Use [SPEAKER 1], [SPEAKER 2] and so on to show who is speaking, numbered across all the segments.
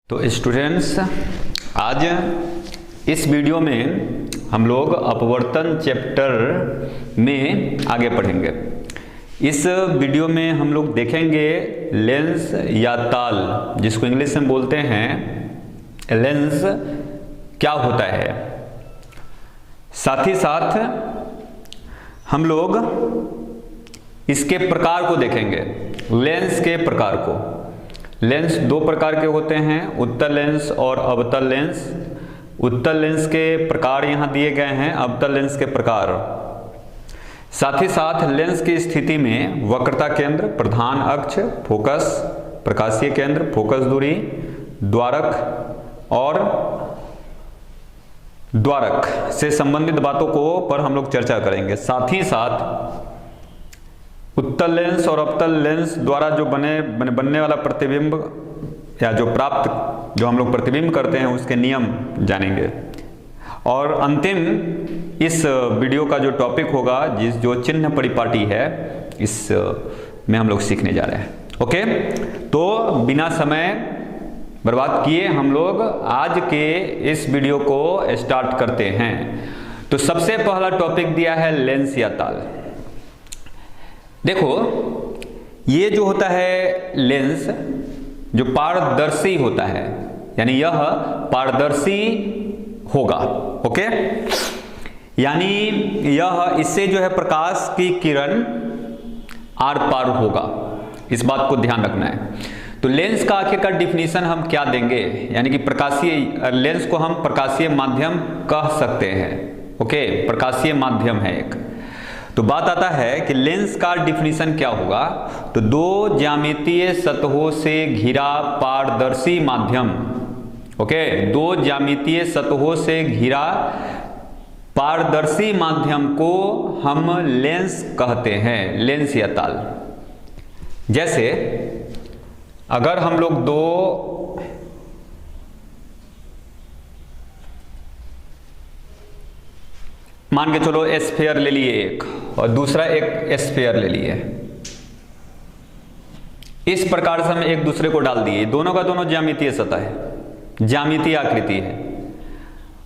[SPEAKER 1] तो स्टूडेंट्स, आज इस वीडियो में हम लोग अपवर्तन चैप्टर में आगे पढ़ेंगे। इस वीडियो में हम लोग देखेंगे लेंस या ताल, जिसको इंग्लिश में बोलते हैं लेंस, क्या होता है। साथ ही साथ हम लोग इसके प्रकार को देखेंगे, लेंस के प्रकार को। लेंस दो प्रकार के होते हैं, उत्तल लेंस और अवतल लेंस। उत्तल लेंस के प्रकार यहाँ दिए गए हैं, अवतल लेंस के प्रकार। साथ ही साथ लेंस की स्थिति में वक्रता केंद्र, प्रधान अक्ष, फोकस, प्रकाशीय केंद्र, फोकस दूरी, द्वारक और द्वारक से संबंधित बातों को पर हम लोग चर्चा करेंगे। साथ ही साथ उत्तल लेंस और अवतल लेंस द्वारा जो बनने वाला प्रतिबिंब या जो हम लोग प्रतिबिंब करते हैं उसके नियम जानेंगे। और अंतिम इस वीडियो का जो टॉपिक होगा, जो चिन्ह परिपाटी है, इस में हम लोग सीखने जा रहे हैं। ओके, तो बिना समय बर्बाद किए हम लोग आज के इस वीडियो को स्टार्ट करते हैं। तो सबसे पहला टॉपिक दिया है लेंस या ताल। देखो, ये जो होता है लेंस, जो पारदर्शी होता है, यानी यह पारदर्शी होगा। ओके, यानी यह इससे जो है प्रकाश की किरण आर पार होगा, इस बात को ध्यान रखना है। तो लेंस का आखिरकार डिफिनीशन हम क्या देंगे, यानी कि प्रकाशीय लेंस को हम प्रकाशीय माध्यम कह सकते हैं। ओके, प्रकाशीय माध्यम है एक। तो बात आता है कि लेंस का डिफिनीशन क्या होगा। तो दो ज्यामितीय सतहों से घिरा पारदर्शी माध्यम। ओके, दो ज्यामितीय सतहों से घिरा पारदर्शी माध्यम को हम लेंस कहते हैं, लेंस या ताल। जैसे अगर हम लोग दो मान के चलो स्फीयर ले लिए एक, और दूसरा एक स्फीयर ले लिए, इस प्रकार से हम एक दूसरे को डाल दिए। दोनों का दोनों ज्यामितीय सतह है, ज्यामितीय आकृति है।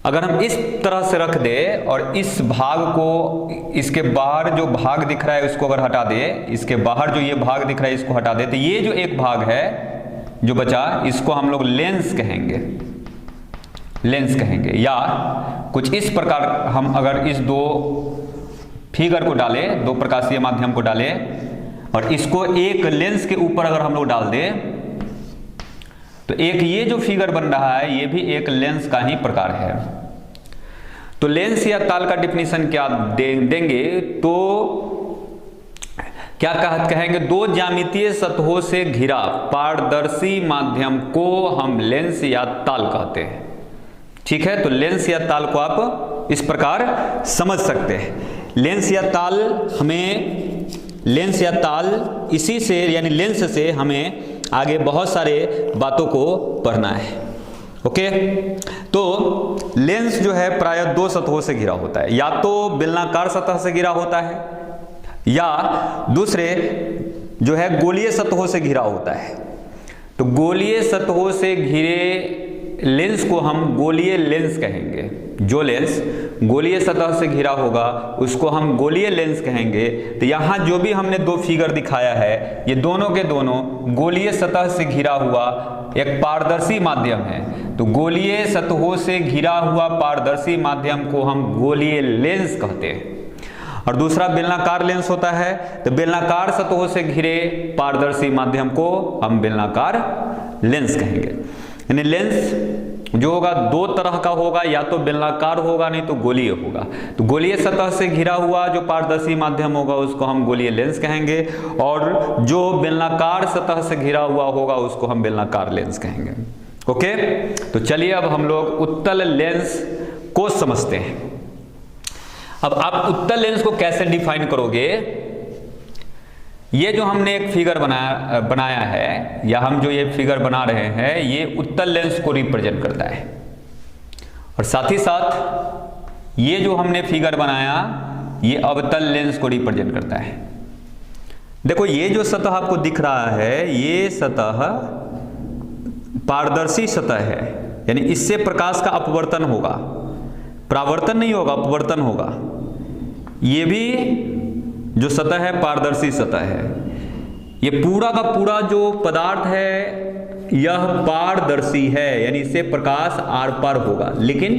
[SPEAKER 1] अगर हम इस तरह से रख दे और इस भाग को, इसके बाहर जो भाग दिख रहा है उसको अगर हटा दे, इसके बाहर जो ये भाग दिख रहा है इसको हटा दे, तो ये जो एक भाग है जो बचा, इसको हम लोग लेंस कहेंगे, लेंस कहेंगे। या कुछ इस प्रकार हम अगर इस दो फिगर को डालें, दो प्रकाशीय माध्यम को डालें और इसको एक लेंस के ऊपर अगर हम लोग डाल दें, तो एक ये जो फिगर बन रहा है ये भी एक लेंस का ही प्रकार है। तो लेंस या ताल का डिफिनीशन क्या देंगे, तो क्या कहेंगे, दो ज्यामितीय सतहों से घिरा पारदर्शी माध्यम को हम लेंस या ताल कहते हैं। ठीक है, तो लेंस या ताल को आप इस प्रकार समझ सकते हैं। लेंस या ताल इसी से, यानी लेंस से हमें आगे बहुत सारे बातों को पढ़ना है। ओके, तो लेंस जो है प्रायः दो सतहों से घिरा होता है, या तो बेलनाकार सतह से घिरा होता है या दूसरे जो है गोलीय सतहों से घिरा होता है। तो गोलीय सतहों से घिरे लेंस को हम गोलीय लेंस कहेंगे। जो लेंस गोलीय सतह से घिरा होगा उसको हम गोलीय लेंस कहेंगे। तो यहाँ जो भी हमने दो फिगर दिखाया है, ये दोनों के दोनों गोलीय सतह से घिरा हुआ एक पारदर्शी माध्यम है। तो गोलीय सतहों से घिरा हुआ पारदर्शी माध्यम को हम गोलीय लेंस कहते हैं। और दूसरा बेलनाकार लेंस होता है, तो बेलनाकार सतहों से घिरे पारदर्शी माध्यम को हम बेलनाकार लेंस कहेंगे। यानी लेंस जो होगा दो तरह का होगा, या तो बेलनाकार होगा नहीं तो गोलीय होगा। तो गोलीय सतह से घिरा हुआ जो पारदर्शी माध्यम होगा उसको हम गोलीय लेंस कहेंगे, और जो बेलनाकार सतह से घिरा हुआ होगा उसको हम बेलनाकार लेंस कहेंगे। ओके, तो चलिए अब हम लोग उत्तल लेंस को समझते हैं। अब आप उत्तल लेंस को कैसे डिफाइन करोगे। ये जो हमने एक फिगर बनाया है, या हम जो ये फिगर बना रहे हैं, ये उत्तल लेंस को रिप्रेजेंट करता है। और साथ ही साथ ये जो हमने फिगर बनाया, ये अवतल लेंस को रिप्रेजेंट करता है। देखो, ये जो सतह आपको दिख रहा है, ये सतह पारदर्शी सतह है, यानी इससे प्रकाश का अपवर्तन होगा, परावर्तन नहीं होगा, अपवर्तन होगा। ये भी जो सतह है पारदर्शी सतह है। ये पूरा का पूरा जो पदार्थ है यह पारदर्शी है, यानी इससे प्रकाश आर पार होगा। लेकिन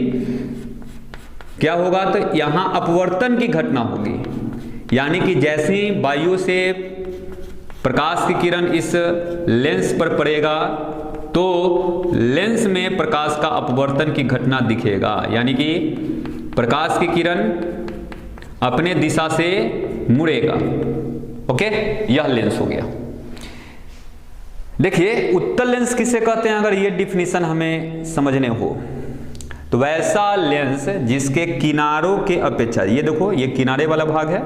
[SPEAKER 1] क्या होगा, तो यहां अपवर्तन की घटना होगी, यानी कि जैसे ही वायु से प्रकाश की किरण इस लेंस पर पड़ेगा तो लेंस में प्रकाश का अपवर्तन की घटना दिखेगा, यानी कि प्रकाश की किरण अपने दिशा से मुड़ेगा। ओके, यह लेंस हो गया। देखिए उत्तल लेंस किसे कहते हैं, अगर ये डिफिनीशन हमें समझने हो तो वैसा लेंस जिसके किनारों के अपेक्षा, ये देखो ये किनारे वाला भाग है,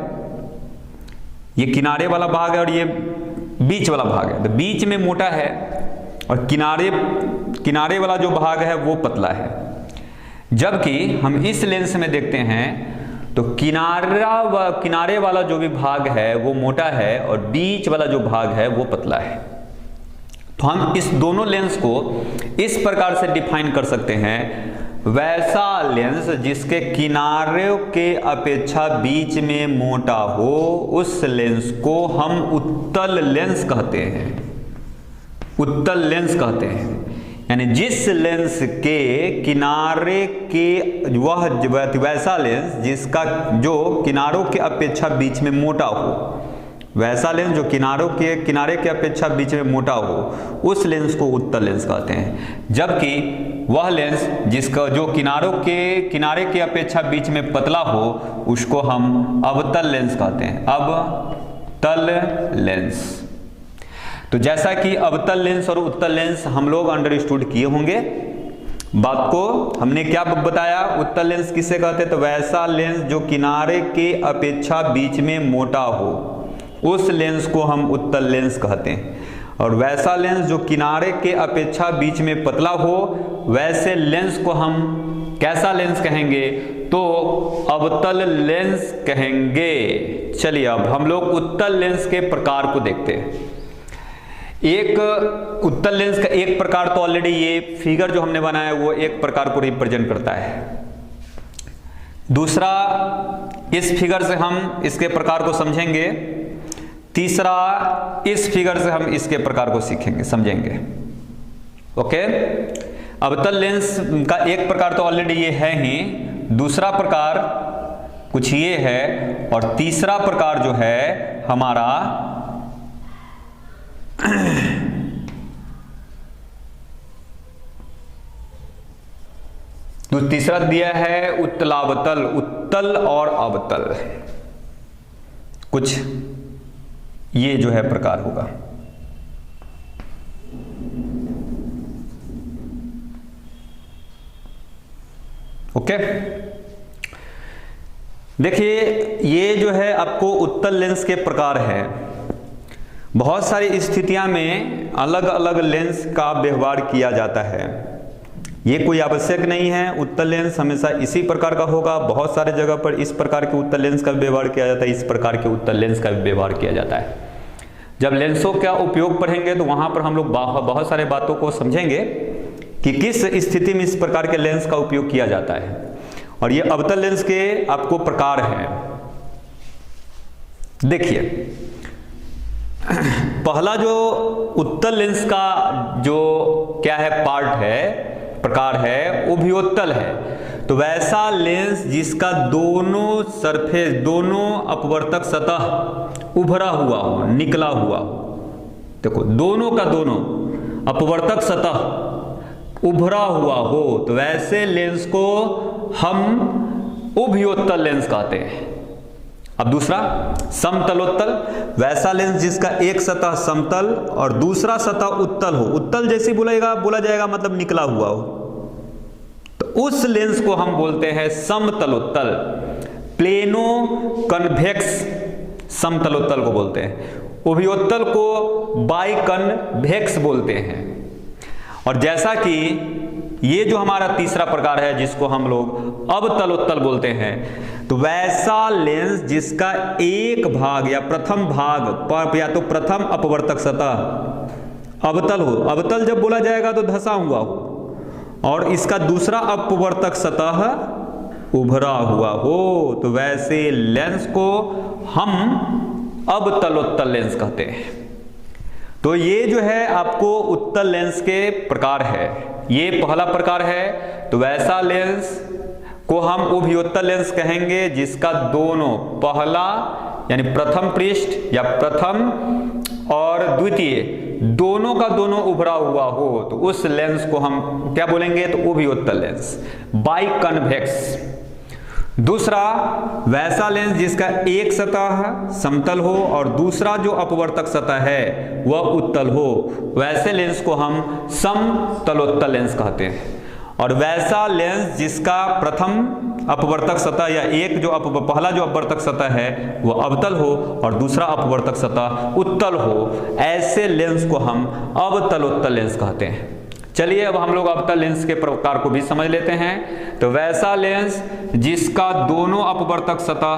[SPEAKER 1] ये किनारे वाला भाग है और ये बीच वाला भाग है, तो बीच में मोटा है और किनारे वाला जो भाग है वो पतला है। जबकि हम इस लेंस में देखते हैं तो किनारे वाला जो भी भाग है वो मोटा है और बीच वाला जो भाग है वो पतला है। तो हम इस दोनों लेंस को इस प्रकार से डिफाइन कर सकते हैं, वैसा लेंस जिसके किनारों के अपेक्षा बीच में मोटा हो उस लेंस को हम उत्तल लेंस कहते हैं। उत्तल लेंस कहते हैं, यानी जिस लेंस के किनारे के वैसा लेंस जिसका जो किनारों के अपेक्षा बीच में मोटा हो, वैसा लेंस जो किनारे के अपेक्षा बीच में मोटा हो उस लेंस को उत्तल लेंस कहते हैं। जबकि वह लेंस जिसका जो किनारे के अपेक्षा बीच में पतला हो उसको हम अवतल लेंस कहते हैं। अवतल लेंस। तो जैसा कि अवतल लेंस और उत्तल लेंस हम लोग अंडरस्टूड किए होंगे, बात को हमने क्या बताया, उत्तल लेंस किसे कहते हैं, तो वैसा लेंस जो किनारे के अपेक्षा बीच में मोटा हो उस लेंस को हम उत्तल लेंस कहते हैं। और वैसा लेंस जो किनारे के अपेक्षा बीच में पतला हो वैसे लेंस को हम कैसा लेंस कहेंगे, तो अवतल लेंस कहेंगे। चलिए अब हम लोग उत्तल लेंस के प्रकार को देखते हैं। एक उत्तल लेंस का एक प्रकार तो ऑलरेडी ये फिगर जो हमने बनाया वो एक प्रकार को रिप्रेजेंट करता है। दूसरा, इस फिगर से हम इसके प्रकार को समझेंगे। तीसरा, इस फिगर से हम इसके प्रकार को सीखेंगे, समझेंगे। ओके, अवतल लेंस का एक प्रकार तो ऑलरेडी ये है ही, दूसरा प्रकार कुछ ये है और तीसरा प्रकार जो है हमारा तो तीसरा दिया है उत्तलावतल, उत्तल और अवतल, कुछ ये जो है प्रकार होगा। ओके, देखिए ये जो है आपको उत्तल लेंस के प्रकार है। बहुत सारी स्थितियां में अलग अलग लेंस का व्यवहार किया जाता है, ये कोई आवश्यक नहीं है उत्तल लेंस हमेशा इसी प्रकार का होगा। बहुत सारे जगह पर इस प्रकार के उत्तल लेंस का व्यवहार किया जाता है, इस प्रकार के उत्तल लेंस का व्यवहार किया जाता है। जब लेंसों का उपयोग पढ़ेंगे तो वहां पर हम लोग बहुत सारे बातों को समझेंगे कि किस स्थिति में इस प्रकार के लेंस का उपयोग किया जाता है। और ये अवतल लेंस के आपको प्रकार हैं। देखिए, पहला जो उत्तल लेंस का जो क्या है पार्ट है, प्रकार है, वो उभयोत्तल है। तो वैसा लेंस जिसका दोनों सरफेस, दोनों अपवर्तक सतह उभरा हुआ हो, निकला हुआ हो। देखो, दोनों का दोनों अपवर्तक सतह उभरा हुआ हो तो वैसे लेंस को हम उभयोत्तल लेंस कहते हैं। अब दूसरा, समतलोत्तल, वैसा लेंस जिसका एक सतह समतल और दूसरा सतह उत्तल हो। उत्तल जैसे बोला जाएगा मतलब निकला हुआ हो, तो उस लेंस को हम बोलते हैं समतलोत्तल। प्लेनो कन्वेक्स समतलोत्तल को बोलते हैं। उभयोत्तल को बाइकन्वेक्स बोलते हैं। और जैसा कि ये जो हमारा तीसरा प्रकार है जिसको हम लोग अवतलोत्तल बोलते हैं, तो वैसा लेंस जिसका एक भाग या प्रथम भाग या तो प्रथम अपवर्तक सतह अवतल हो, अवतल जब बोला जाएगा तो धंसा हुआ हो, और इसका दूसरा अपवर्तक सतह उभरा हुआ हो, तो वैसे लेंस को हम अवतलोत्तल लेंस कहते हैं। तो ये जो है आपको उत्तल लेंस के प्रकार है, ये पहला प्रकार है। तो वैसा लेंस को हम उभयोत्तल लेंस कहेंगे जिसका दोनों, पहला यानी प्रथम पृष्ठ या प्रथम और द्वितीय दोनों का दोनों उभरा हुआ हो, तो उस लेंस को हम क्या बोलेंगे, तो उभयोत्तल लेंस, बाइकन्वेक्स। दूसरा वैसा लेंस जिसका एक सतह समतल हो और दूसरा जो अपवर्तक सतह है वह उत्तल हो, वैसे लेंस को हम समतलोत्तल लेंस कहते हैं। और वैसा लेंस जिसका प्रथम अपवर्तक सतह या एक जो पहला जो अपवर्तक सतह है वह अवतल हो और दूसरा अपवर्तक सतह उत्तल हो, ऐसे लेंस को हम अवतलोत्तल लेंस कहते हैं। चलिए अब हम लोग अवतल लेंस के प्रकार को भी समझ लेते हैं। तो वैसा लेंस जिसका दोनों अपवर्तक सतह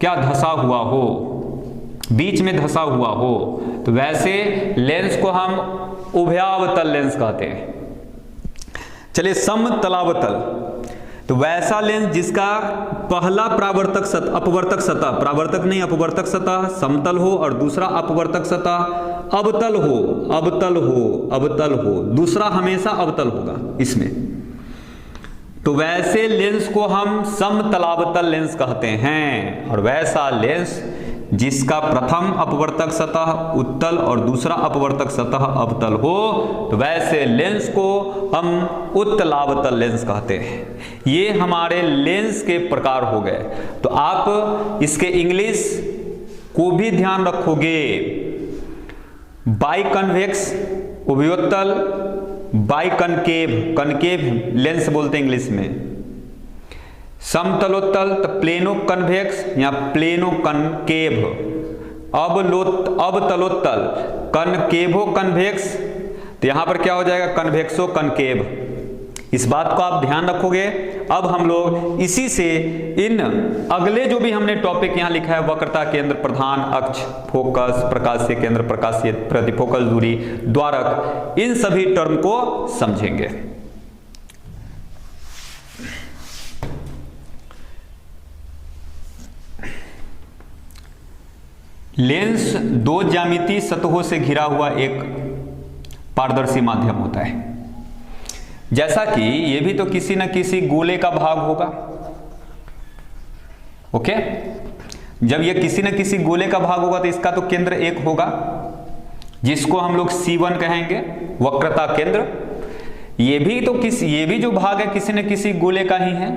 [SPEAKER 1] क्या धंसा हुआ हो, बीच में धंसा हुआ हो, तो वैसे लेंस को हम उभयावतल लेंस कहते हैं। चलिए समतलावतल, तो वैसा लेंस जिसका पहला परावर्तक सतह, अपवर्तक सतह, परावर्तक नहीं अपवर्तक सतह समतल हो और दूसरा अपवर्तक सतह अवतल हो, अवतल हो, अवतल हो, दूसरा हमेशा अवतल होगा इसमें, तो वैसे लेंस को हम समतलावतल लेंस कहते हैं। और वैसा लेंस जिसका प्रथम अपवर्तक सतह उत्तल और दूसरा अपवर्तक सतह अवतल हो, तो वैसे लेंस को हम उत्तलावतल लेंस कहते हैं। ये हमारे लेंस के प्रकार हो गए। तो आप इसके इंग्लिश को भी ध्यान रखोगे, बाइकन्वेक्स उभयोत्तल, बाइकनकेव, कनकेव लेंस बोलते हैं इंग्लिश में, समतलोत्तल तो प्लेनो कन्वेक्स या प्लेनो कनकेव, अवतलोत्तल कनकेवो कन्वेक्स, तो यहां पर क्या हो जाएगा कन्वेक्सो कनकेव। इस बात को आप ध्यान रखोगे। अब हम लोग इसी से इन अगले जो भी हमने टॉपिक यहां लिखा है, वक्रता केंद्र, प्रधान अक्ष, फोकस, प्रकाशीय केंद्र, प्रकाशीय प्रतिफोकल दूरी, द्वारक, इन सभी टर्म को समझेंगे। लेंस दो ज्यामितीय सतहों से घिरा हुआ एक पारदर्शी माध्यम होता है। जैसा कि ये भी तो किसी न किसी गोले का भाग होगा, ओके। जब ये किसी न किसी गोले का भाग होगा तो इसका तो केंद्र एक होगा, जिसको हम लोग C1 कहेंगे, वक्रता केंद्र। ये भी जो भाग है किसी न किसी गोले का ही है,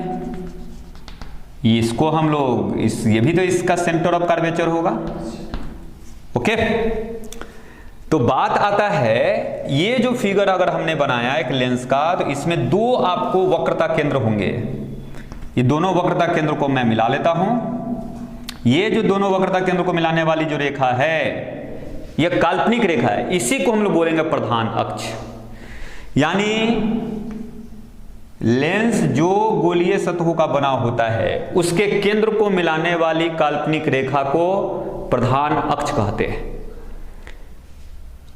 [SPEAKER 1] इसको हम लोग ये भी तो इसका सेंटर ऑफ कर्वेचर होगा, ओके। तो बात आता है, ये जो फिगर अगर हमने बनाया एक लेंस का, तो इसमें दो आपको वक्रता केंद्र होंगे। ये दोनों वक्रता केंद्र को मैं मिला लेता हूं। ये जो दोनों वक्रता केंद्र को मिलाने वाली जो रेखा है, यह काल्पनिक रेखा है, इसी को हम लोग बोलेंगे प्रधान अक्ष। यानी लेंस जो गोलीय सतहों का बना होता है, उसके केंद्र को मिलाने वाली काल्पनिक रेखा को प्रधान अक्ष कहते हैं।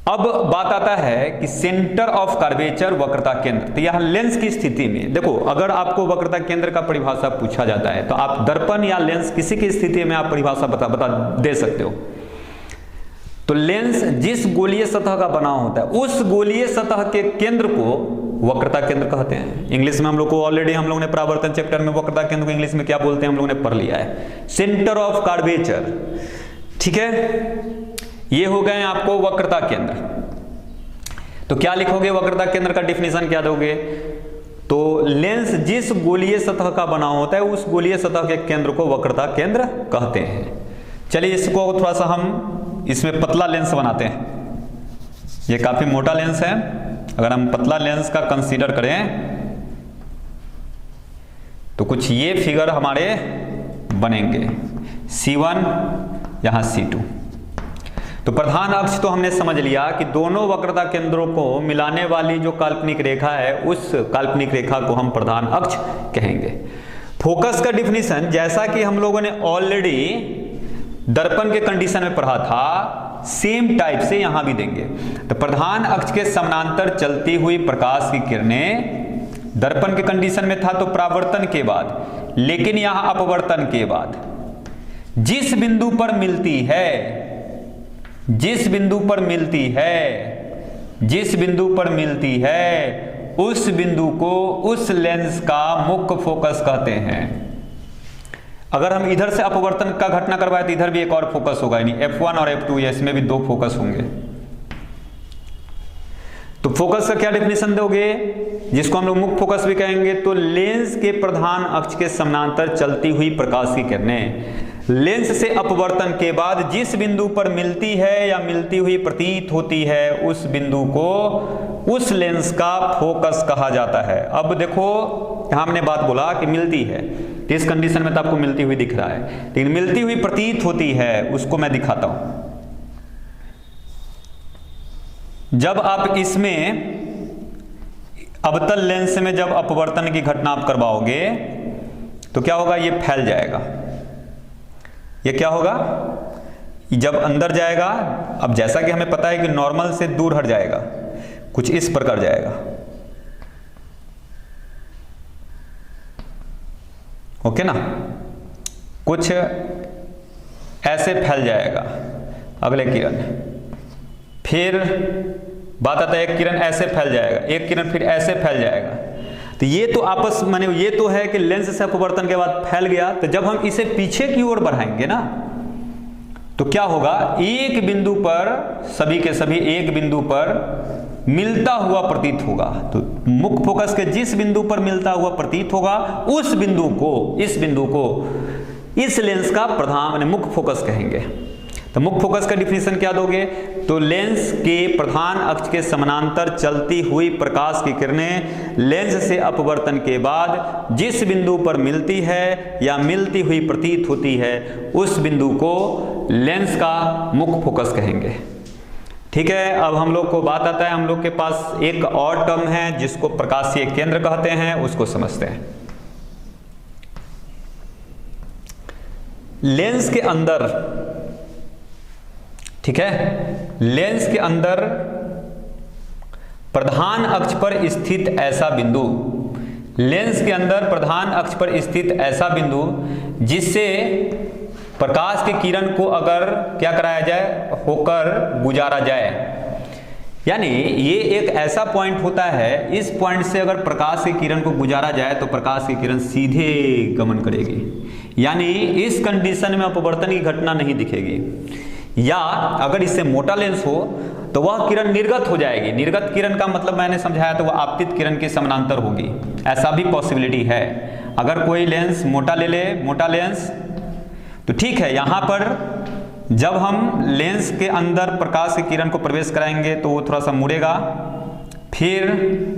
[SPEAKER 1] अब बात आता है कि सेंटर ऑफ कर्वेचर वक्रता केंद्र। तो यह लेंस की स्थिति में देखो, अगर आपको वक्रता केंद्र का परिभाषा पूछा जाता है तो आप दर्पण या लेंस किसी की स्थिति में आप परिभाषा बता दे सकते हो। तो लेंस जिस गोलीय सतह का बना होता है, उस गोलीय सतह के केंद्र को वक्रता केंद्र कहते हैं। इंग्लिश में हम लोग को ऑलरेडी हम लोगों ने परावर्तन चैप्टर में वक्रता केंद्र को इंग्लिश में क्या बोलते हैं हम लोगों ने पढ़ लिया है, सेंटर ऑफ कर्वेचर, ठीक है। ये हो गए आपको वक्रता केंद्र। तो क्या लिखोगे, वक्रता केंद्र का डिफिनेशन क्या दोगे, तो लेंस जिस गोलीय सतह का बना होता है उस गोलीय सतह के केंद्र को वक्रता केंद्र कहते हैं। चलिए इसको थोड़ा सा हम इसमें पतला लेंस बनाते हैं। ये काफी मोटा लेंस है, अगर हम पतला लेंस का कंसीडर करें तो कुछ ये फिगर हमारे बनेंगे, C1 यहां C2। तो प्रधान अक्ष तो हमने समझ लिया कि दोनों वक्रता केंद्रों को मिलाने वाली जो काल्पनिक रेखा है, उस काल्पनिक रेखा को हम प्रधान अक्ष कहेंगे। फोकस का डिफिनीशन जैसा कि हम लोगों ने ऑलरेडी दर्पण के कंडीशन में पढ़ा था, सेम टाइप से यहां भी देंगे। तो प्रधान अक्ष के समानांतर चलती हुई प्रकाश की किरणें, दर्पण के कंडीशन में था तो परावर्तन के बाद, लेकिन यहां अपवर्तन के बाद जिस बिंदु पर मिलती है, जिस बिंदु पर मिलती है, जिस बिंदु पर मिलती है, उस बिंदु को उस लेंस का मुख्य फोकस कहते हैं। अगर हम इधर से अपवर्तन का घटना करवाए तो इधर भी एक और फोकस होगा, यानी F1 और F2, इसमें भी 2 फोकस होंगे। तो फोकस का क्या डेफिनेशन दोगे, जिसको हम लोग मुख्य फोकस भी कहेंगे? तो लेंस के प्रधान अक्ष के समानांतर चलती हुई प्रकाश की किरणें लेंस से अपवर्तन के बाद जिस बिंदु पर मिलती है या मिलती हुई प्रतीत होती है, उस बिंदु को उस लेंस का फोकस कहा जाता है। अब देखो यहां हमने बात बोला कि मिलती है, तो इस कंडीशन में तो आपको मिलती हुई दिख रहा है, लेकिन मिलती हुई प्रतीत होती है, उसको मैं दिखाता हूं। जब आप इसमें अवतल लेंस में जब अपवर्तन की घटना आप करवाओगे तो क्या होगा, ये फैल जाएगा। ये क्या होगा, जब अंदर जाएगा, अब जैसा कि हमें पता है कि नॉर्मल से दूर हट जाएगा, कुछ इस प्रकार जाएगा, ओके ना, कुछ ऐसे फैल जाएगा अगले किरण। फिर बात आता है एक किरण ऐसे फैल जाएगा, एक किरण फिर ऐसे फैल जाएगा। तो ये तो आपस माने ये तो है कि लेंस से अपवर्तन के बाद फैल गया। तो जब हम इसे पीछे की ओर बढ़ाएंगे ना, तो क्या होगा, एक बिंदु पर, सभी के सभी एक बिंदु पर मिलता हुआ प्रतीत होगा। तो मुख्य फोकस के जिस बिंदु पर मिलता हुआ प्रतीत होगा, उस बिंदु को, इस बिंदु को इस लेंस का प्रधान माने मुख्य फोकस कहेंगे। तो मुख्य फोकस का डिफिनेशन क्या दोगे, तो लेंस के प्रधान अक्ष के समानांतर चलती हुई प्रकाश की किरणें लेंस से अपवर्तन के बाद जिस बिंदु पर मिलती है या मिलती हुई प्रतीत होती है, उस बिंदु को लेंस का मुख्य फोकस कहेंगे। ठीक है, अब हम लोग को बात आता है, हम लोग के पास एक और टर्म है जिसको प्रकाशीय केंद्र कहते हैं, उसको समझते हैं। लेंस के अंदर, ठीक है, लेंस के अंदर प्रधान अक्ष पर स्थित ऐसा बिंदु, लेंस के अंदर प्रधान अक्ष पर स्थित ऐसा बिंदु जिससे प्रकाश की किरण को अगर क्या कराया जाए, होकर गुजारा जाए, यानी ये एक ऐसा पॉइंट होता है, इस पॉइंट से अगर प्रकाश की किरण को गुजारा जाए तो प्रकाश की किरण सीधे गमन करेगी, यानी इस कंडीशन में अपवर्तन की घटना नहीं दिखेगी। या अगर इससे मोटा लेंस हो तो वह किरण निर्गत हो जाएगी। निर्गत किरण का मतलब मैंने समझाया, तो वह आपतित किरण के समानांतर होगी, ऐसा भी पॉसिबिलिटी है। अगर कोई लेंस मोटा ले ले, मोटा लेंस, तो ठीक है, यहां पर जब हम लेंस के अंदर प्रकाश की किरण को प्रवेश कराएंगे तो वो थोड़ा सा मुड़ेगा, फिर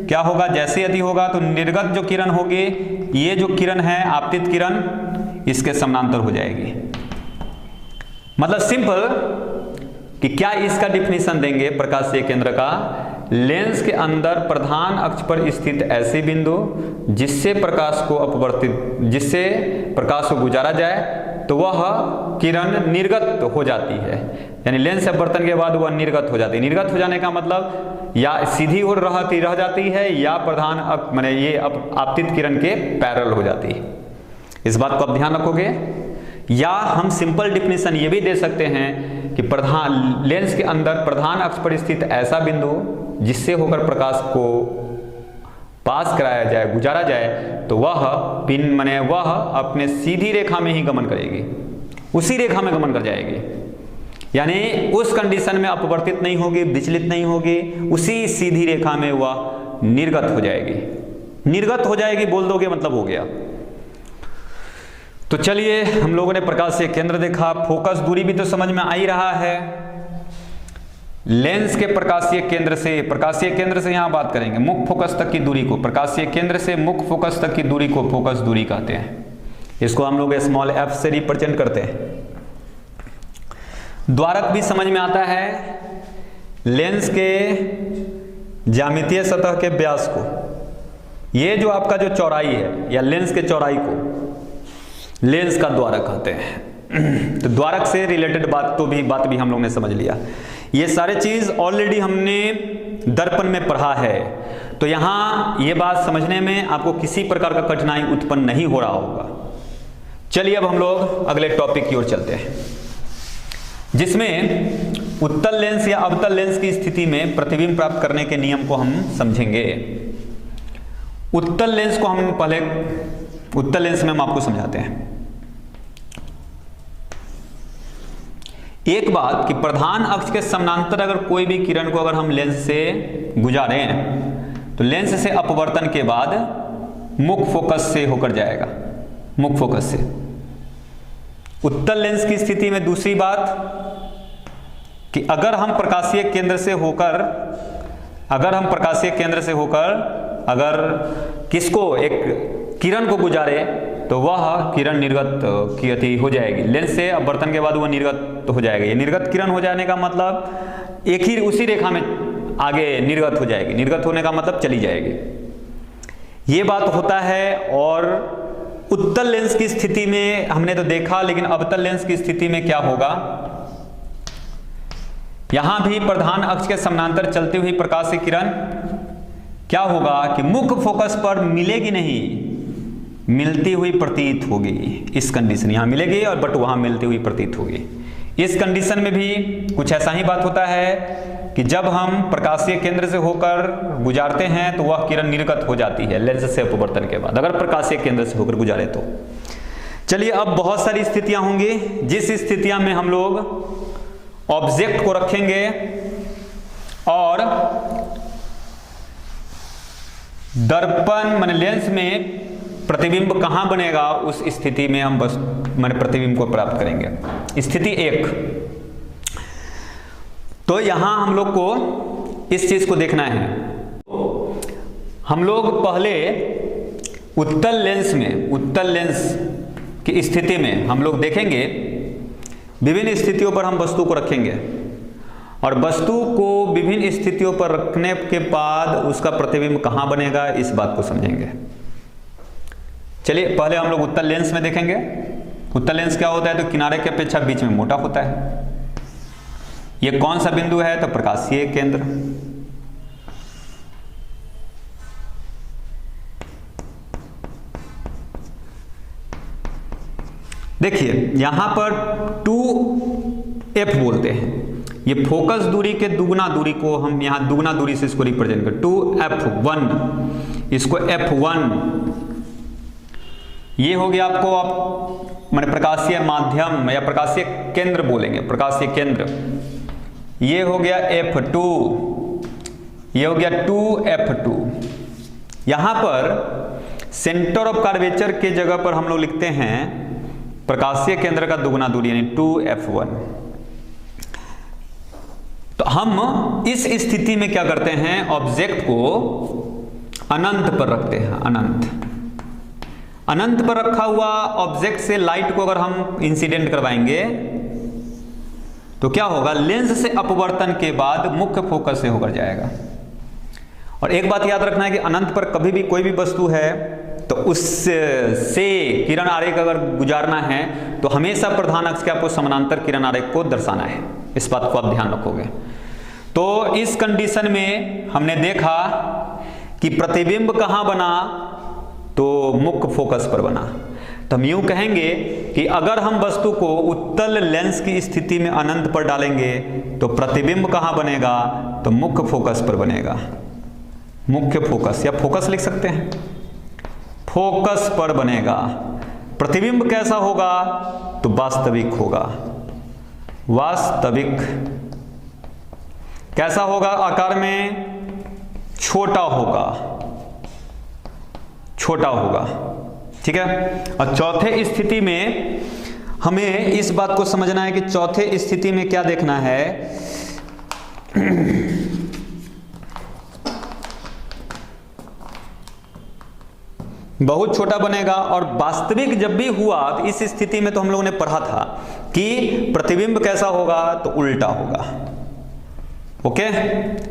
[SPEAKER 1] क्या होगा, जैसे यदि होगा तो निर्गत जो किरण होगी, ये जो किरण है आपतित किरण, इसके समानांतर हो जाएगी। मतलब सिंपल कि क्या इसका डिफिनेशन देंगे प्रकाशीय केंद्र का, लेंस के अंदर प्रधान अक्ष पर स्थित ऐसे बिंदु जिससे प्रकाश को अपवर्तित, जिससे प्रकाश को गुजारा जाए तो वह किरण निर्गत हो जाती है, यानी लेंस से अपवर्तन के बाद वह निर्गत हो जाती है। निर्गत हो जाने का मतलब या सीधी ओर रह जाती है या प्रधान अक्ष माने ये आपतित किरण के पैरेलल हो जाती है। इस बात को आप ध्यान रखोगे। या हम सिंपल डिफिनेशन ये भी दे सकते हैं कि प्रधान लेंस के अंदर प्रधान अक्ष पर स्थित ऐसा बिंदु जिससे होकर प्रकाश को पास कराया जाए, गुजारा जाए, तो वह पिन माने वह अपने सीधी रेखा में ही गमन करेगी, उसी रेखा में गमन कर जाएगी, यानी उस कंडीशन में अपवर्तित नहीं होगी, विचलित नहीं होगी, उसी सीधी रेखा में वह निर्गत हो जाएगी। निर्गत हो जाएगी बोल दोगे मतलब हो गया। तो चलिए, हम लोगों ने प्रकाशीय केंद्र देखा, फोकस दूरी भी तो समझ में आ ही रहा है। लेंस के प्रकाशीय केंद्र से यहां बात करेंगे मुख्य फोकस तक की दूरी को, प्रकाशीय केंद्र से मुख्य फोकस तक की दूरी को फोकस दूरी कहते हैं। इसको हम लोग स्मॉल f से रिप्रेजेंट करते हैं। द्वारक भी समझ में आता है, लेंस के ज्यामितीय सतह के व्यास को, ये जो आपका जो चौड़ाई है या लेंस के चौड़ाई को लेंस का द्वारक कहते हैं। तो द्वारक से रिलेटेड बात भी हम लोग ने समझ लिया। ये सारे चीज ऑलरेडी हमने दर्पण में पढ़ा है, तो यहां ये बात समझने में आपको किसी प्रकार का कठिनाई उत्पन्न नहीं हो रहा होगा। चलिए अब हम लोग अगले टॉपिक की ओर चलते हैं, जिसमें उत्तल लेंस या अवतल लेंस की स्थिति में प्रतिबिंब प्राप्त करने के नियम को हम समझेंगे। उत्तल लेंस को हम पहले उत्तल लेंस में हम आपको समझाते हैं। एक बात कि प्रधान अक्ष के समानांतर अगर कोई भी किरण को अगर हम लेंस से गुजारें तो लेंस से अपवर्तन के बाद मुख्य फोकस से होकर जाएगा, मुख्य फोकस से। उत्तल लेंस की स्थिति में दूसरी बात कि अगर हम प्रकाशीय केंद्र से होकर अगर किसको एक किरण को गुजारे तो वह किरण निर्गत की अति हो जाएगी, लेंस से अपवर्तन के बाद वह निर्गत हो जाएगी। ये निर्गत किरण हो जाने का मतलब एक ही उसी रेखा में आगे निर्गत हो जाएगी, निर्गत होने का मतलब चली जाएगी, ये बात होता है। और उत्तल लेंस की स्थिति में हमने तो देखा, लेकिन अवतल लेंस की स्थिति में क्या होगा, यहां भी प्रधान अक्ष के समानांतर चलती हुई प्रकाश की किरण क्या होगा कि मुख्य फोकस पर मिलेगी नहीं, मिलती हुई प्रतीत होगी। इस कंडीशन यहां मिलेगी और बट वहां मिलती हुई प्रतीत होगी। इस कंडीशन में भी कुछ ऐसा ही बात होता है कि जब हम प्रकाशीय केंद्र से होकर गुजारते हैं तो वह किरण निर्गत हो जाती है लेंस से अपवर्तन के बाद, अगर प्रकाशीय केंद्र से होकर गुजारे तो। चलिए अब बहुत सारी स्थितियां होंगी, जिस स्थितियां में हम लोग ऑब्जेक्ट को रखेंगे और दर्पण माने लेंस में प्रतिबिंब कहां बनेगा, उस स्थिति में हम बस माने प्रतिबिंब को प्राप्त करेंगे। स्थिति एक, तो यहां हम लोग को इस चीज को देखना है। हम लोग पहले उत्तल लेंस की स्थिति में हम लोग देखेंगे, विभिन्न स्थितियों पर हम वस्तु को रखेंगे और वस्तु को विभिन्न स्थितियों पर रखने के बाद उसका प्रतिबिंब कहां बनेगा, इस बात को समझेंगे। चलिए पहले हम लोग उत्तल लेंस में देखेंगे। उत्तल लेंस क्या होता है, तो किनारे की अपेक्षा बीच में मोटा होता है। ये कौन सा बिंदु है, तो प्रकाशीय केंद्र। देखिए यहां पर 2f बोलते हैं, ये फोकस दूरी के दुगुना दूरी को हम यहां दुगुना दूरी से इसको रिप्रेजेंट कर 2f1, इसको f1 ये हो गया आपको आप माने प्रकाशीय माध्यम या प्रकाशीय केंद्र बोलेंगे, प्रकाशीय केंद्र। ये हो गया f2, ये हो गया 2f2। यहां पर सेंटर ऑफ कर्वेचर के जगह पर हम लोग लिखते हैं प्रकाशीय केंद्र का दुगुना दूरी यानी 2f1। तो हम इस स्थिति में क्या करते हैं, ऑब्जेक्ट को अनंत पर रखते हैं। अनंत पर रखा हुआ ऑब्जेक्ट से लाइट को अगर हम इंसिडेंट करवाएंगे तो क्या होगा, लेंस से अपवर्तन के बाद मुख्य फोकस से होकर जाएगा। और एक बात याद रखना है कि अनंत पर कभी भी कोई भी वस्तु है तो उससे किरण आरेख अगर गुजारना है तो हमेशा प्रधान अक्ष के आपको समानांतर किरण आरेख को दर्शाना है, इस बात को आप ध्यान रखोगे। तो इस कंडीशन में हमने देखा कि प्रतिबिंब कहां बना, तो मुख्य फोकस पर बना। तो हम यूं कहेंगे कि अगर हम वस्तु को उत्तल लेंस की स्थिति में अनंत पर डालेंगे तो प्रतिबिंब कहां बनेगा, तो मुख्य फोकस पर बनेगा। मुख्य फोकस या फोकस लिख सकते हैं, फोकस पर बनेगा। प्रतिबिंब कैसा होगा, तो वास्तविक होगा। वास्तविक कैसा होगा, आकार में छोटा होगा, छोटा होगा, ठीक है। और चौथे स्थिति में हमें इस बात को समझना है कि चौथे स्थिति में क्या देखना है, बहुत छोटा बनेगा। और वास्तविक जब भी हुआ तो इस स्थिति में तो हम लोगों ने पढ़ा था कि प्रतिबिंब कैसा होगा, तो उल्टा होगा। ओके,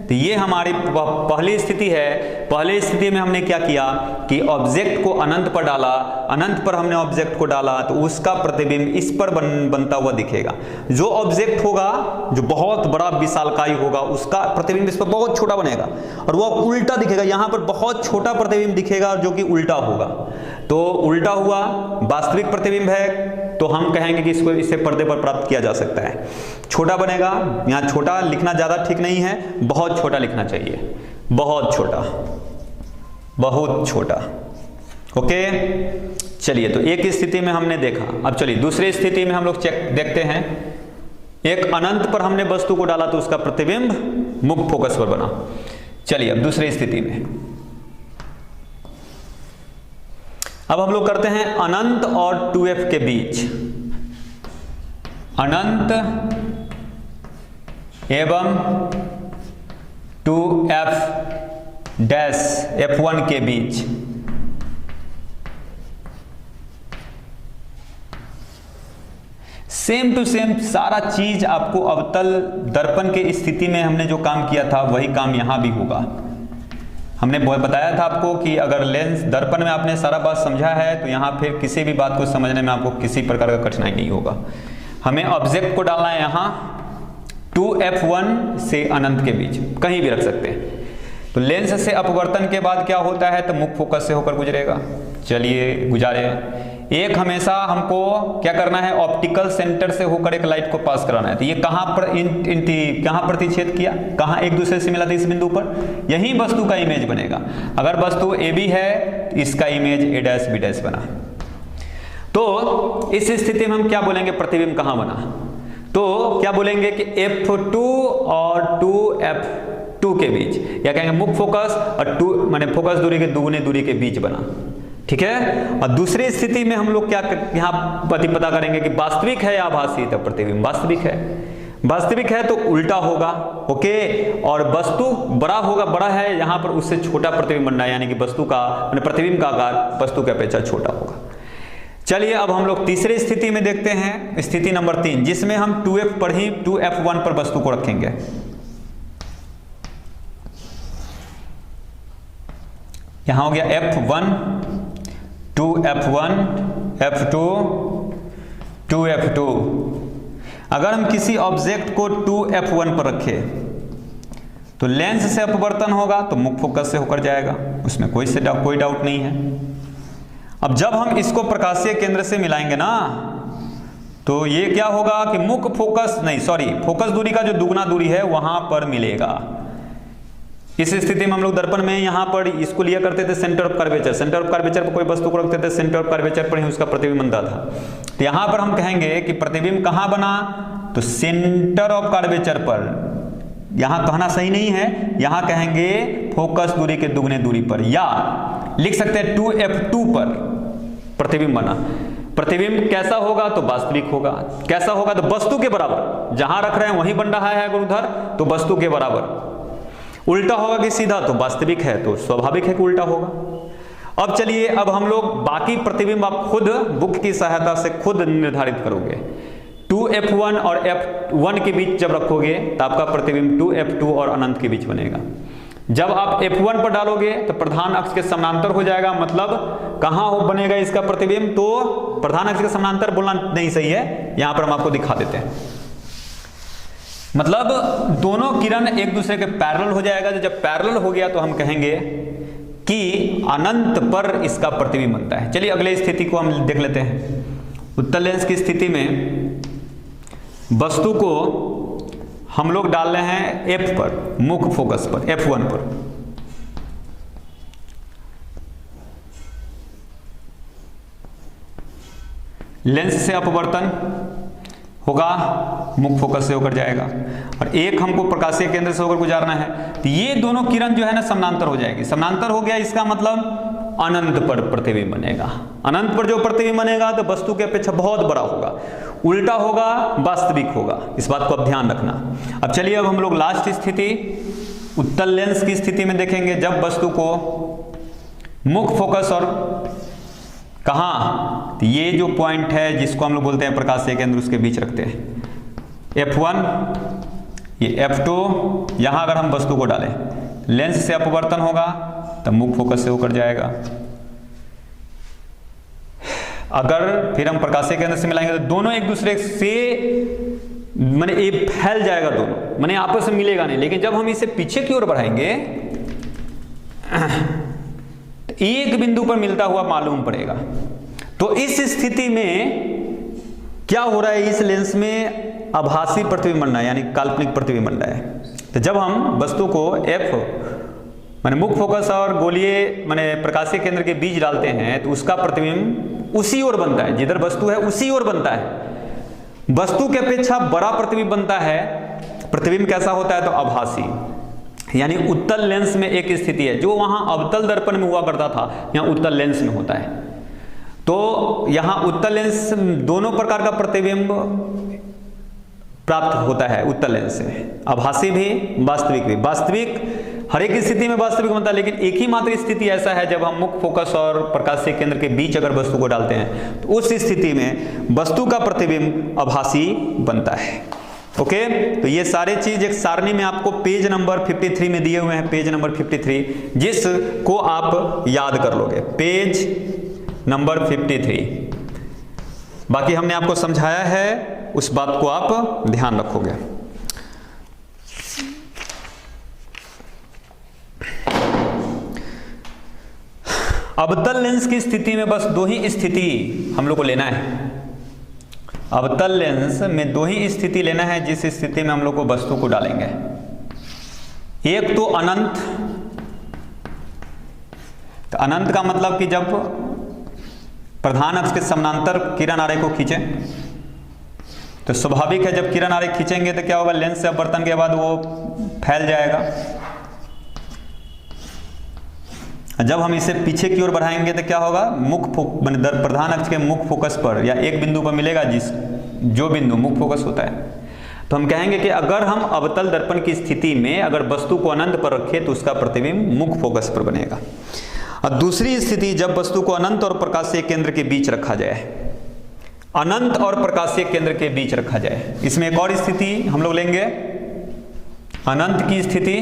[SPEAKER 1] तो ये हमारी पहली स्थिति है। पहली स्थिति में हमने क्या किया कि ऑब्जेक्ट को अनंत पर डाला, अनंत पर हमने ऑब्जेक्ट को डाला तो उसका प्रतिबिंब इस पर बनता हुआ दिखेगा। जो ऑब्जेक्ट होगा जो बहुत बड़ा विशालकाय होगा उसका प्रतिबिंब इस पर बहुत छोटा बनेगा और वो उल्टा दिखेगा, यहाँ पर बहुत छोटा प्रतिबिंब दिखेगा जो कि उल्टा होगा। तो उल्टा हुआ, वास्तविक प्रतिबिंब है तो हम कहेंगे कि इसे पर्दे पर प्राप्त किया जा सकता है। छोटा बनेगा, यहाँ छोटा लिखना ज्यादा ठीक नहीं है, बहुत छोटा लिखना चाहिए, बहुत छोटा, बहुत छोटा। ओके, चलिए तो एक स्थिति में हमने देखा। अब चलिए दूसरी स्थिति में हम लोग देखते हैं। एक अनंत पर हमने वस्तु को डाला तो उसका प्रतिबिंब मुक्त फोकस पर बना। चलिए अब दूसरी स्थिति में अब हम लोग करते हैं अनंत और 2f के बीच, अनंत एवं 2f डैश f1 के बीच। सेम टू सेम सारा चीज आपको अवतल दर्पण के स्थिति में हमने जो काम किया था वही काम यहां भी होगा। हमने बताया था आपको कि अगर लेंस दर्पण में आपने सारा बात समझा है तो यहाँ फिर किसी भी बात को समझने में आपको किसी प्रकार का कठिनाई नहीं होगा। हमें ऑब्जेक्ट को डालना है यहाँ 2f1 से अनंत के बीच, कहीं भी रख सकते हैं। तो लेंस से अपवर्तन के बाद क्या होता है तो मुक्त फोकस से होकर गुजरेगा। चलिए गुजारे। एक हमेशा हमको क्या करना है, ऑप्टिकल सेंटर से होकर एक लाइट को पास कराना है। तो ये कहाँ पर कहाँ प्रतिच्छेद किया, कहाँ एक दूसरे से मिला था, इस बिंदु पर। यही वस्तु का इमेज बनेगा। अगर वस्तु ए बी है इसका image A dash B dash बना। तो इस स्थिति में हम क्या बोलेंगे, प्रतिबिंब कहाँ बना, तो क्या बोलेंगे कि f2 और 2f2 के बीच, या कहेंगे मुक्त फोकस और 2 माने फोकस दूरी के दुगुने दूरी के बीच बना। ठीक है। और दूसरी स्थिति में हम लोग क्या यहाँ पता करेंगे कि वास्तविक है या आभासी, तो प्रतिबिंब वास्तविक है। वास्तविक है तो उल्टा होगा। ओके, और वस्तु बड़ा होगा, बड़ा है यहाँ पर उससे छोटा प्रतिबिंब बनना है, यानी कि वस्तु का प्रतिबिंब का आकार वस्तु की अपेक्षा छोटा होगा। चलिए अब हम लोग तीसरी स्थिति में देखते हैं, स्थिति नंबर 3, जिसमें हम 2f पर ही 2f1 पर वस्तु को रखेंगे। यहां हो गया f1 2f1 f2 2f2। अगर हम किसी ऑब्जेक्ट को 2f1 पर रखें तो लेंस से अपवर्तन होगा तो मुक्त फोकस से होकर जाएगा, उसमें कोई डाउट नहीं है। अब जब हम इसको प्रकाशीय केंद्र से मिलाएंगे ना तो ये क्या होगा कि मुक्त फोकस नहीं, सॉरी, फोकस दूरी का जो दुगना दूरी है वहां पर मिलेगा। इस स्थिति में हम लोग दर्पण में यहाँ पर इसको लिया करते थे centre of curvature. Centre of curvature पर कोई वस्तु को रखते थे, सेंटर ऑफ कर्वेचर पर ही उसका प्रतिबिंब बनता था। तो यहाँ पर हम कहेंगे कि प्रतिबिंब कहाँ बना, तो सेंटर ऑफ कर्वेचर पर। यहाँ कहना सही नहीं है, यहाँ कहेंगे फोकस दूरी के दुगने दूरी पर, या लिख सकते हैं 2f2 पर प्रतिबिंब बना। प्रतिबिंब कैसा होगा तो वास्तविक होगा। कैसा होगा तो वस्तु के बराबर, जहां रख रहे हैं वहीं बन रहा है अगर उधर तो वस्तु के बराबर। उल्टा होगा कि सीधा, तो वास्तविक है तो स्वाभाविक है कि उल्टा होगा। अब चलिए, अब हम लोग बाकी प्रतिबिंब आप खुद बुक की सहायता से खुद निर्धारित करोगे। 2f1 और f1 के बीच जब रखोगे तो आपका प्रतिबिंब 2f2 और अनंत के बीच बनेगा। जब आप f1 पर डालोगे तो प्रधान अक्ष के समानांतर हो जाएगा, मतलब कहां हो बनेगा इसका प्रतिबिंब, तो प्रधान अक्ष के समानांतर बोलना नहीं सही है, यहां पर हम आपको दिखा देते हैं। मतलब दोनों किरण एक दूसरे के पैरेलल हो जाएगा। जब पैरेलल हो गया तो हम कहेंगे कि अनंत पर इसका प्रतिबिंब बनता है। चलिए अगले स्थिति को हम देख लेते हैं। उत्तल लेंस की स्थिति में वस्तु को हम लोग डाल रहे हैं f पर, मुख्य फोकस पर, f1 पर। लेंस से अपवर्तन होगा, मुख्य फोकस से होकर जाएगा, और एक हमको प्रकाशीय केंद्र से होकर गुजारना है। तो ये दोनों किरण जो है ना समानांतर हो जाएगी। समानांतर हो गया, इसका मतलब अनंत पर प्रतिबिंब बनेगा। अनंत पर जो प्रतिबिंब बनेगा तो वस्तु की अपेक्षा बहुत बड़ा होगा, उल्टा होगा, वास्तविक होगा। इस बात को अब ध्यान रखना। अब चलिए अब हम लोग लास्ट स्थिति उत्तल लेंस की स्थिति में देखेंगे, जब वस्तु को मुख्य फोकस और कहाँ, तो ये जो पॉइंट है जिसको हम लोग बोलते हैं प्रकाशीय केंद्र, उसके बीच रखते हैं। f1 ये F2, यहां अगर हम वस्तु को डालें, लेंस से अपवर्तन होगा तब मुख्य फोकस से होकर जाएगा। अगर फिर हम प्रकाशीय केंद्र से मिलाएंगे तो दोनों एक दूसरे से माने ये फैल जाएगा, दोनों माने आपस में मिलेगा नहीं। लेकिन जब हम इसे पीछे की ओर बढ़ाएंगे तो एक बिंदु पर मिलता हुआ मालूम पड़ेगा। तो इस स्थिति में क्या हो रहा है, इस लेंस में आभासी प्रतिबिंब बन रहा है, यानी काल्पनिक प्रतिबिंब बन रहा है। तो जब हम वस्तु को F माने मुख्य फोकस और गोलीय माने प्रकाशीय केंद्र के बीच डालते हैं तो उसका प्रतिबिंब उसी ओर बनता है, जिधर वस्तु है उसी ओर बनता है। वस्तु के अपेक्षा बड़ा प्रतिबिंब बनता है। प्रतिबिंब कैसा होता है, तो आभासी, यानी उत्तल लेंस में एक स्थिति है जो वहां अवतल दर्पण में हुआ करता था, यहाँ उत्तल लेंस में होता है। तो यहाँ उत्तल लेंस दोनों प्रकार का प्रतिबिंब प्राप्त होता है उत्तल लेंस से, आभासी भी वास्तविक भी। वास्तविक हर एक स्थिति में वास्तविक बनता है, लेकिन एक ही मात्र स्थिति ऐसा है जब हम मुख्य फोकस और प्रकाशीय केंद्र के बीच अगर वस्तु को डालते हैं तो उस स्थिति में वस्तु का प्रतिबिंब आभासी बनता है। ओके, तो ये सारे चीज एक सारणी में आपको पेज नंबर 53 में दिए हुए हैं, पेज नंबर 53, जिसको आप याद कर लोगे, पेज नंबर 53। बाकी हमने आपको समझाया है, उस बात को आप ध्यान रखोगे। अवतल लेंस की स्थिति में बस दो ही स्थिति हम लोग को लेना है। अवतल लेंस में दो ही स्थिति लेना है जिस स्थिति में हम लोग को वस्तु को डालेंगे। एक तो अनंत, तो अनंत का मतलब कि जब प्रधान अक्ष के समानांतर किरण आरेख को खींचे तो स्वाभाविक है जब किरण आरेख खींचेंगे तो क्या होगा, लेंस से अपवर्तन के बाद वो फैल जाएगा। जब हम इसे पीछे की ओर बढ़ाएंगे तो क्या होगा, मुख्य प्रधान अक्ष के मुख्य फोकस पर या एक बिंदु पर मिलेगा, जो बिंदु मुख्य फोकस होता है। तो हम कहेंगे कि अगर हम अवतल दर्पण की स्थिति में अगर वस्तु को अनंत पर रखें तो उसका प्रतिबिंब मुख्य फोकस पर बनेगा। और दूसरी स्थिति जब वस्तु को अनंत और प्रकाशीय केंद्र के बीच रखा जाए, अनंत और प्रकाशीय केंद्र के बीच रखा जाए। इसमें एक और स्थिति हम लोग लेंगे, अनंत की स्थिति,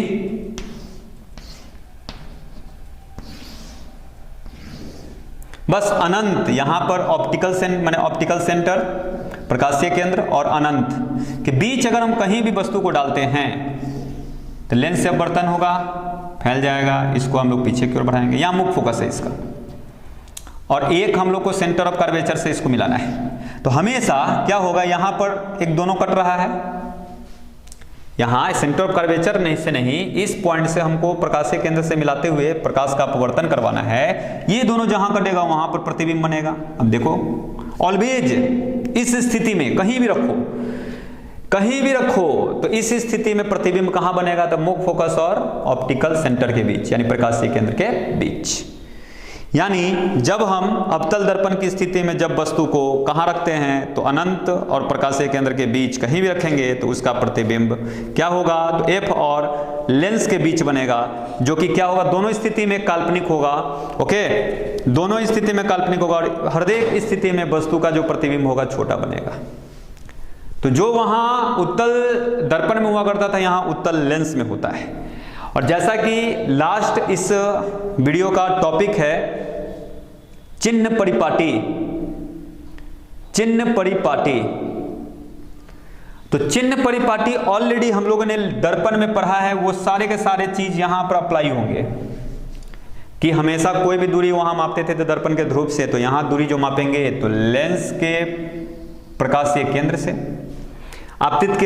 [SPEAKER 1] बस अनंत, यहां पर ऑप्टिकल सेंटर, प्रकाशीय केंद्र और अनंत के बीच अगर हम कहीं भी वस्तु को डालते हैं तो लेंस से अपवर्तन होगा, फैल जाएगा। इसको हम लोग पीछे की ओर बढ़ाएंगे, यहाँ मुख्य फोकस है इसका, और एक हम लोग को सेंटर ऑफ कर्वेचर से इसको मिलाना है। तो हमेशा क्या होगा, यहां पर एक दोनों कट रहा है, यहाँ सेंटर ऑफ कर्वेचर नहीं से नहीं, इस पॉइंट से हमको प्रकाशीय केंद्र से मिलाते हुए प्रकाश का अपवर्तन करवाना है। ये दोनों जहां कटेगा वहां पर प्रतिबिंब बनेगा। अब देखो, ऑलवेज इस स्थिति में कहीं भी रखो तो इस स्थिति में प्रतिबिंब कहां बनेगा, तो मुख्य फोकस और ऑप्टिकल सेंटर के बीच, यानी प्रकाशीय केंद्र के बीच। यानी जब हम अवतल दर्पण की स्थिति में जब वस्तु को कहां रखते हैं तो अनंत और प्रकाशीय केंद्र के बीच कहीं भी रखेंगे तो उसका प्रतिबिंब क्या होगा, तो F और लेंस के बीच बनेगा, जो कि क्या होगा, दोनों स्थिति में काल्पनिक होगा। ओके, दोनों स्थिति में काल्पनिक होगा और हर एक स्थिति में वस्तु का जो प्रतिबिंब होगा छोटा बनेगा। तो जो वहां उत्तल दर्पण में हुआ करता था यहाँ उत्तल लेंस में होता है। और जैसा कि लास्ट इस वीडियो का टॉपिक है चिन्ह परिपाटी, तो चिन्ह परिपाटी ऑलरेडी हम लोगों ने दर्पण में पढ़ा है। वो सारे के सारे चीज यहां पर अप्लाई होंगे कि हमेशा कोई भी दूरी वहां मापते थे तो दर्पण के ध्रुव से, तो यहां दूरी जो मापेंगे तो लेंस के प्रकाशीय केंद्र से आपतित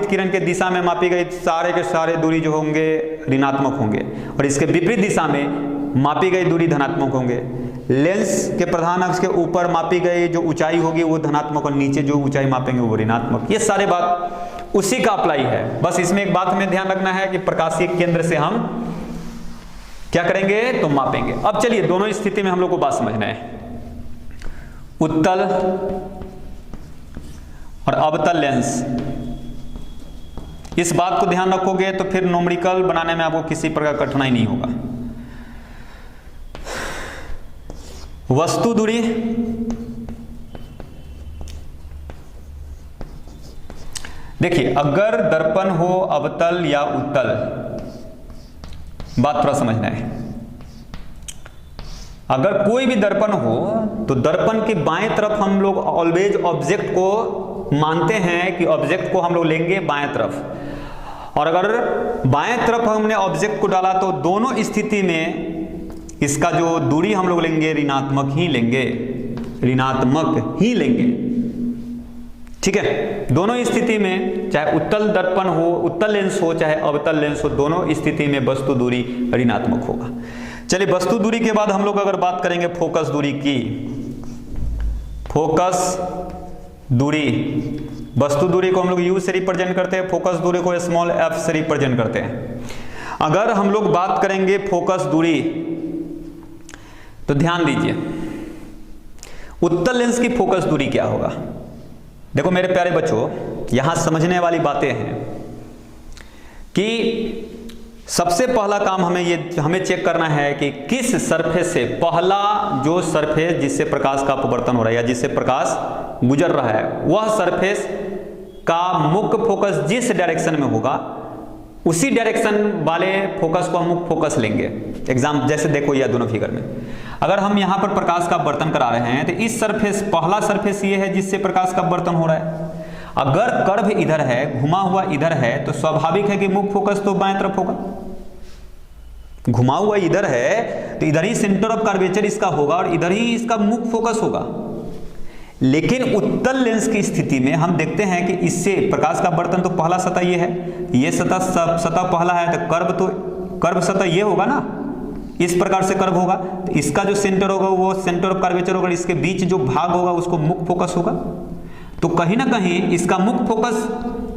[SPEAKER 1] किरण के दिशा में मापी गई सारे के सारे दूरी जो होंगे ऋणात्मक होंगे, और इसके विपरीत दिशा में मापी गई दूरी धनात्मक होंगे। लेंस के प्रधान अक्ष के ऊपर मापी गई जो ऊंचाई होगी वो धनात्मक, और नीचे जो ऊंचाई मापेंगे वो ऋणात्मक। ये सारे बात उसी का अप्लाई है। बस इसमें एक बात हमें ध्यान रखना है कि प्रकाशीय केंद्र से हम क्या करेंगे, तो मापेंगे। अब चलिए दोनों स्थिति में हम लोग को बात समझना है, उत्तल और अवतल लेंस। इस बात को ध्यान रखोगे तो फिर न्यूमेरिकल बनाने में आपको किसी प्रकार कठिनाई नहीं होगा। वस्तु दूरी, देखिए अगर दर्पण हो अवतल या उत्तल, बात थोड़ा समझना है। अगर कोई भी दर्पण हो तो दर्पण के बाएं तरफ हम लोग ऑलवेज ऑब्जेक्ट को मानते हैं कि ऑब्जेक्ट को हम लोग लेंगे बाएं तरफ, और अगर बाएं तरफ हमने ऑब्जेक्ट को डाला तो दोनों स्थिति में इसका जो दूरी हम लोग लेंगे ऋणात्मक ही लेंगे, ऋणात्मक ही लेंगे। ठीक है, दोनों स्थिति में चाहे उत्तल दर्पण हो, उत्तल लेंस हो, चाहे अवतल लेंस हो, दोनों स्थिति में वस्तु दूरी ऋणात्मक होगा। चलिए वस्तु दूरी के बाद हम लोग अगर बात करेंगे फोकस दूरी की, फोकस दूरी, वस्तु दूरी को हम लोग यू से रिप्रेजेंट करते हैं, फोकस दूरी को स्मॉल एफ से रिप्रेजेंट करते हैं। अगर हम लोग बात करेंगे फोकस दूरी तो ध्यान दीजिए उत्तल लेंस की फोकस दूरी क्या होगा। देखो मेरे प्यारे बच्चों, यहां समझने वाली बातें हैं कि सबसे पहला काम हमें चेक करना है कि किस सरफेस से, पहला जो सरफेस जिससे प्रकाश का अपवर्तन हो रहा है या जिससे प्रकाश गुजर रहा है, वह सरफेस का मुख्य फोकस जिस डायरेक्शन में होगा उसी डायरेक्शन वाले फोकस को हम मुख्य फोकस लेंगे। एग्जाम जैसे देखो यह दोनों फिगर में, अगर हम यहां पर प्रकाश का अपवर्तन करा रहे हैं तो इस सरफेस, पहला सरफेस ये है जिससे प्रकाश का अपवर्तन हो रहा है। अगर कर्व इधर है, घुमा हुआ इधर है, तो स्वाभाविक है कि मुख्य फोकस तो बाएं तरफ होगा। घुमा हुआ इधर है तो इधर ही सेंटर ऑफ कर्वेचर इसका होगा और इधर ही इसका मुख्य फोकस होगा। लेकिन उत्तल लेंस की स्थिति में हम देखते हैं कि इससे प्रकाश का अपवर्तन तो पहला सतह ये है, ये सतह पहला है, तो कर्व सतह ये होगा ना, इस प्रकार से कर्व होगा, तो इसका जो सेंटर होगा वो सेंटर ऑफ कर्वेचर होगा, इसके बीच जो भाग होगा उसको मुख्य फोकस होगा। तो कहीं ना कहीं इसका मुख्य फोकस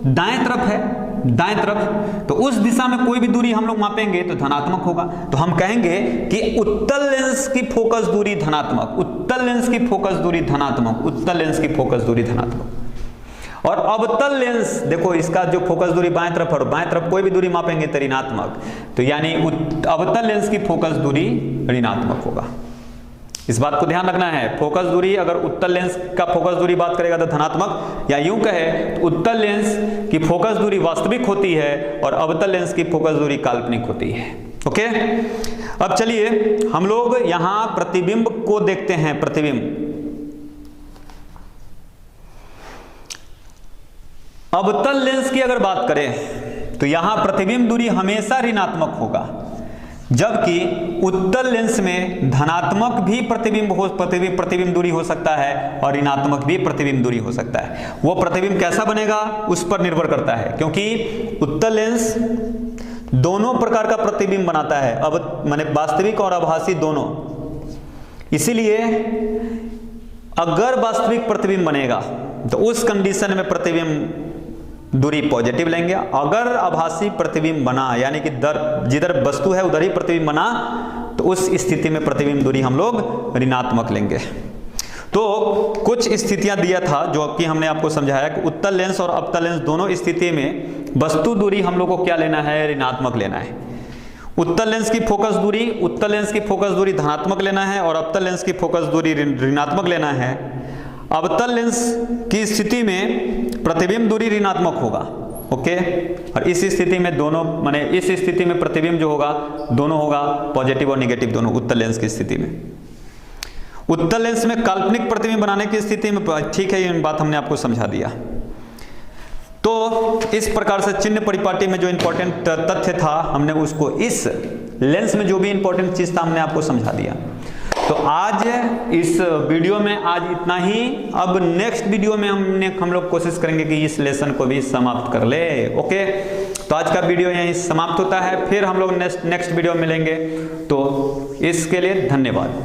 [SPEAKER 1] दाएं तरफ है, दाएं तरफ, तो उस दिशा में कोई भी दूरी हम लोग मापेंगे तो धनात्मक होगा। तो हम कहेंगे कि उत्तल लेंस की फोकस दूरी धनात्मक, उत्तल लेंस की फोकस दूरी धनात्मक, उत्तल लेंस की फोकस दूरी धनात्मक। और अवतल लेंस, देखो इसका जो फोकस दूरी बाएं तरफ और बाएं तरफ कोई भी दूरी मापेंगे तो ऋणात्मक, तो यानी अवतल लेंस की फोकस दूरी ऋणात्मक होगा। इस बात को ध्यान रखना है। फोकस दूरी, अगर उत्तल लेंस का फोकस दूरी बात करेगा तो धनात्मक, या यूं कहे तो उत्तल लेंस की फोकस दूरी वास्तविक होती है और अवतल लेंस की फोकस दूरी काल्पनिक होती है। ओके, अब चलिए हम लोग यहां प्रतिबिंब को देखते हैं। प्रतिबिंब, अवतल लेंस की अगर बात करें तो यहां प्रतिबिंब दूरी हमेशा ऋणात्मक होगा, जबकि उत्तल लेंस में धनात्मक भी प्रतिबिंब दूरी हो सकता है और ऋणात्मक भी प्रतिबिंब दूरी हो सकता है। वो प्रतिबिंब कैसा बनेगा उस पर निर्भर करता है, क्योंकि उत्तल लेंस दोनों प्रकार का प्रतिबिंब बनाता है, अब माने वास्तविक और आभासी दोनों। इसीलिए अगर वास्तविक प्रतिबिंब बनेगा तो उस कंडीशन में प्रतिबिंब दूरी पॉजिटिव लेंगे। अगर आभासी प्रतिबिंब बना, यानी कि जिधर वस्तु है उधर ही प्रतिबिंब बना, तो उस स्थिति में प्रतिबिंब दूरी हम लोग ऋणात्मक लेंगे। तो कुछ स्थितियां दिया था जो कि हमने आपको समझाया कि उत्तल लेंस और अवतल लेंस दोनों स्थिति में वस्तु दूरी हम लोग को क्या लेना है, ऋणात्मक लेना है। उत्तल लेंस की फोकस दूरी धनात्मक लेना है और अवतल लेंस की फोकस दूरी ऋणात्मक लेना है। अवतल लेंस की स्थिति में प्रतिबिंब दूरी ऋणात्मक होगा। ओके, और इस स्थिति में दोनों, माने इस स्थिति में प्रतिबिंब जो होगा दोनों होगा पॉजिटिव और नेगेटिव दोनों। उत्तल लेंस की स्थिति में, उत्तल लेंस में काल्पनिक प्रतिबिंब बनाने की स्थिति में, ठीक है ये बात हमने आपको समझा दिया। तो इस प्रकार से चिन्ह परिपाटी में जो इंपॉर्टेंट तथ्य था हमने उसको, इस लेंस में जो भी इंपॉर्टेंट चीज था हमने आपको समझा दिया। तो आज इस वीडियो में आज इतना ही। अब नेक्स्ट वीडियो में हम लोग कोशिश करेंगे कि इस लेसन को भी समाप्त कर ले। ओके, तो आज का वीडियो यहीं समाप्त होता है, फिर हम लोग नेक्स्ट वीडियो मिलेंगे। तो इसके लिए धन्यवाद।